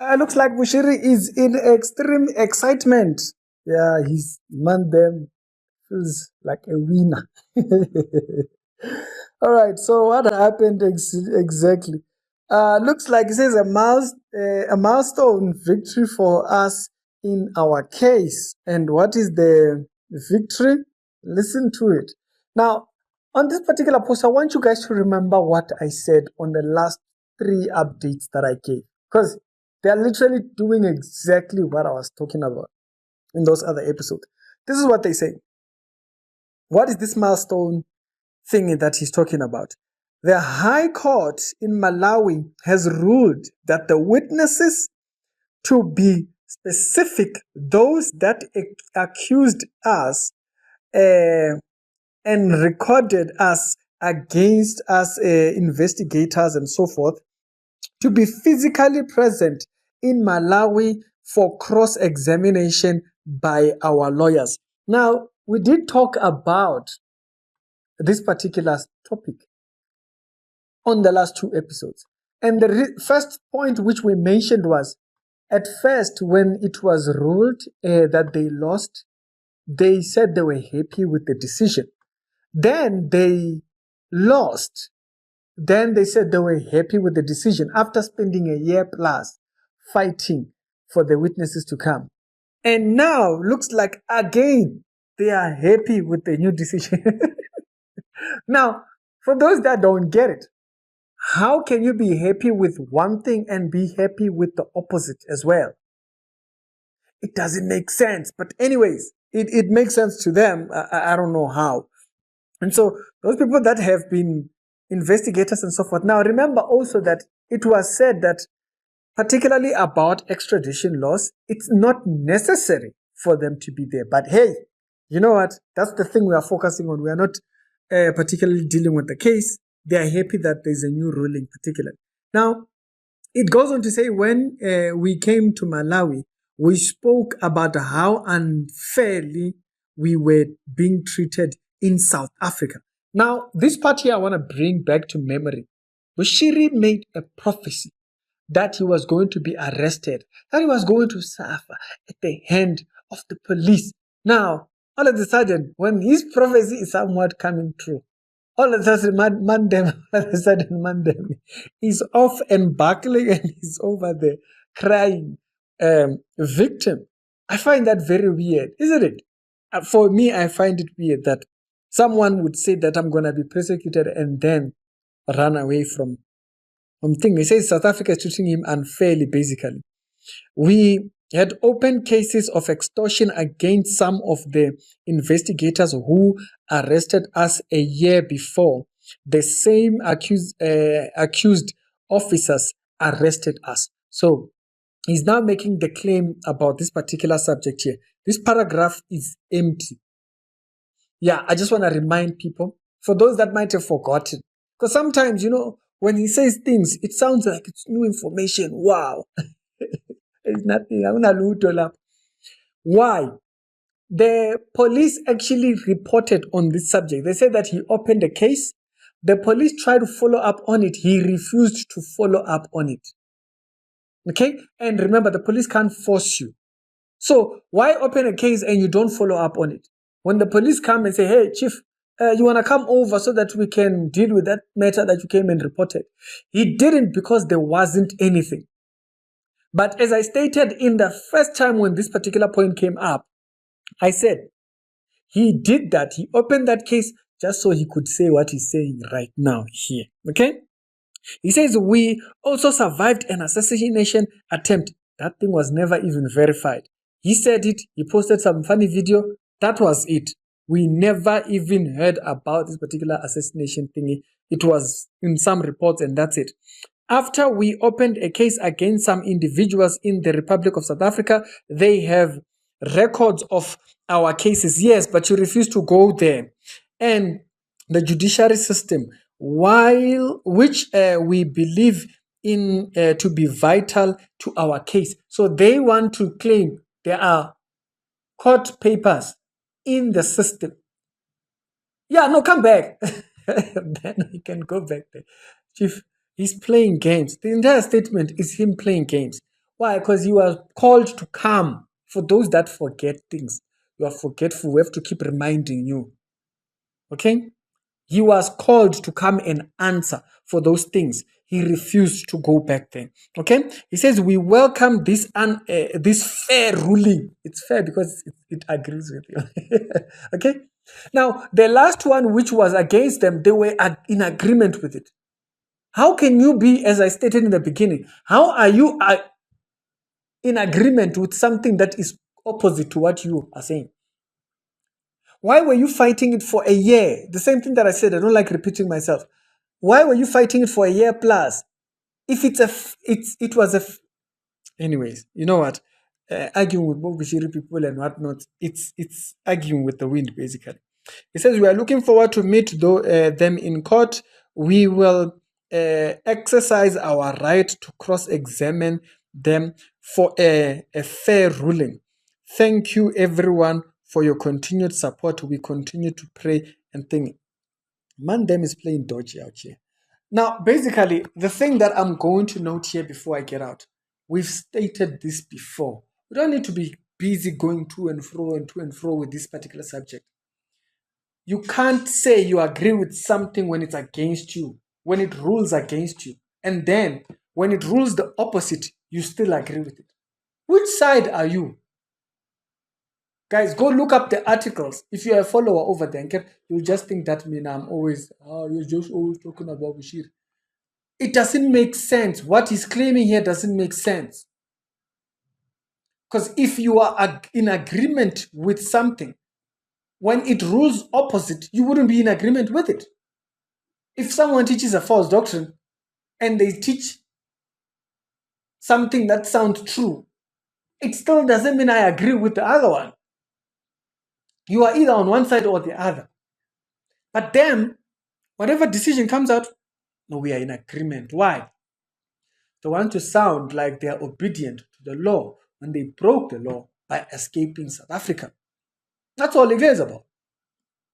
Looks like Bushiri is in extreme excitement. Yeah, his man them feels like a winner. All right, so what happened exactly? Looks like it says a milestone victory for us in our case. And what is the victory? Listen to it. Now, on this particular post, I want you guys to remember what I said on the last 3 updates that I gave. Because they are literally doing exactly what I was talking about in those other episodes. This is what they say. What is this milestone thing that he's talking about? The High Court in Malawi has ruled that the witnesses, to be specific, those that accused us and recorded us against us investigators and so forth, to be physically present in Malawi for cross-examination by our lawyers. Now, we did talk about this particular topic on the last 2 episodes. And the first point which we mentioned was, at first, when it was ruled that they lost, they said they were happy with the decision. Then they lost. Then they said they were happy with the decision after spending a year plus fighting for the witnesses to come. And now looks like again they are happy with the new decision. Now, for those that don't get it, how can you be happy with one thing and be happy with the opposite as well? It doesn't make sense. But anyways, it makes sense to them. I don't know how. And so those people that have been investigators and so forth. Now remember also that it was said that particularly about extradition laws, it's not necessary for them to be there. But hey, you know what? That's the thing we are focusing on. We are not particularly dealing with the case. They are happy that there's a new ruling particularly. Now, it goes on to say when we came to Malawi, we spoke about how unfairly we were being treated in South Africa. Now, this part here I want to bring back to memory. Bushiri made a prophecy that he was going to be arrested, that he was going to suffer at the hand of the police. Now, all of a sudden, when his prophecy is somewhat coming true, all of a sudden, Mandem is off and buckling and he's over there crying, victim. I find that very weird, isn't it? For me, I find it weird that someone would say that I'm going to be persecuted and then run away from thing. They say South Africa is treating him unfairly, basically. We had opened cases of extortion against some of the investigators who arrested us a year before. The same accused officers arrested us. So he's now making the claim about this particular subject here. This paragraph is empty. Yeah, I just want to remind people, for those that might have forgotten, because sometimes, when he says things, it sounds like it's new information. Wow. It's nothing. Why? The police actually reported on this subject. They said that he opened a case. The police tried to follow up on it. He refused to follow up on it. Okay? And remember, the police can't force you. So why open a case and you don't follow up on it? When the police come and say, hey, chief, you want to come over so that we can deal with that matter that you came and reported. He didn't because there wasn't anything. But as I stated in the first time when this particular point came up, I said he did that. He opened that case just so he could say what he's saying right now here. Okay? He says, we also survived an assassination attempt. That thing was never even verified. He said it. He posted some funny video. That was it. We never even heard about this particular assassination thingy. It was in some reports and that's it. After we opened a case against some individuals in the Republic of South Africa, they have records of our cases. Yes, but you refuse to go there. And the judiciary system, which we believe in to be vital to our case. So they want to claim there are court papers in the system. Yeah, no, come back. Then we can go back there. Chief, he's playing games. The entire statement is him playing games. Why? Because you are called to come. For those that forget things, you are forgetful. We have to keep reminding you. Okay? He was called to come and answer for those things. He refused to go back there. Okay? He says, we welcome this fair ruling. It's fair because it agrees with you. Okay? Now, the last one, which was against them, they were in agreement with it. How can you be, as I stated in the beginning, how are you in agreement with something that is opposite to what you are saying? Why were you fighting it for a year? The same thing that I said, I don't like repeating myself. Why were you fighting it for a year plus? If it was anyways, you know what? Arguing with Bobishiri people and whatnot, it's arguing with the wind basically. He says we are looking forward to meet them in court. We will exercise our right to cross-examine them for a fair ruling. Thank you everyone for your continued support. We continue to pray and think. Man, them is playing dodgy out here. Now, basically, the thing that I'm going to note here before I get out, we've stated this before. We don't need to be busy going to and fro with this particular subject. You can't say you agree with something when it's against you, when it rules against you. And then when it rules the opposite, you still agree with it. Which side are you? Guys, go look up the articles. If you're a follower over there, you'll just think that I'm always, you're just always talking about Bashir. It doesn't make sense. What he's claiming here doesn't make sense. Because if you are in agreement with something, when it rules opposite, you wouldn't be in agreement with it. If someone teaches a false doctrine and they teach something that sounds true, it still doesn't mean I agree with the other one. You are either on one side or the other. But then, whatever decision comes out, no, we are in agreement. Why? They want to sound like they are obedient to the law when they broke the law by escaping South Africa. That's all it is about.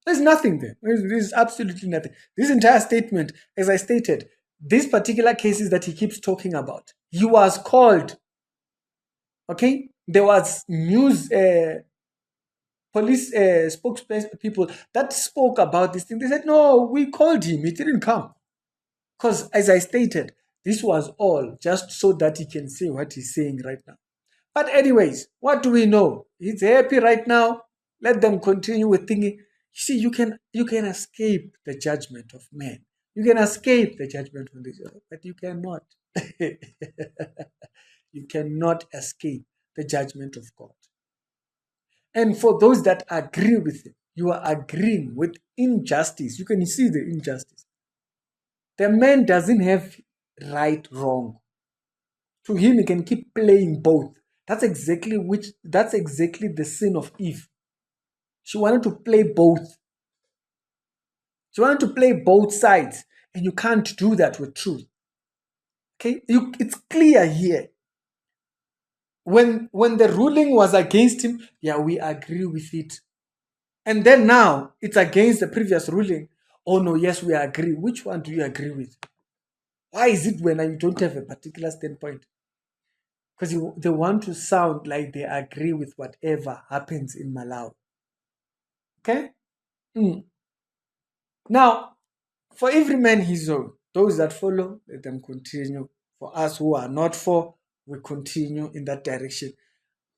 There's nothing there. There's absolutely nothing. This entire statement, as I stated, these particular cases that he keeps talking about, he was called. Okay? There was news, police spokespeople that spoke about this thing. They said, no, we called him. He didn't come. Because, as I stated, this was all just so that he can say what he's saying right now. But anyways, what do we know? He's happy right now. Let them continue with thinking. You see, you can escape the judgment of man. You can escape the judgment from this earth, but you cannot. You cannot escape the judgment of God. And for those that agree with him, you are agreeing with injustice. You can see the injustice. The man doesn't have right, wrong. To him, he can keep playing both. That's exactly the sin of Eve. She wanted to play both. She wanted to play both sides. And you can't do that with truth. Okay? It's clear here. When the ruling was against him, yeah, we agree with it. And then now, it's against the previous ruling. Oh no, yes, we agree. Which one do you agree with? Why is it when you don't have a particular standpoint? Because they want to sound like they agree with whatever happens in Malawi. Okay? Now, for every man his own. Those that follow, let them continue. For us who are not for, we continue in that direction.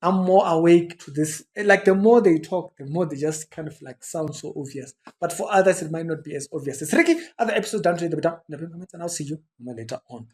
I'm more awake to this. Like the more they talk, the more they just kind of like sound so obvious. But for others, it might not be as obvious. It's Ricky. Other episodes down to the bottom. And I'll see you later on.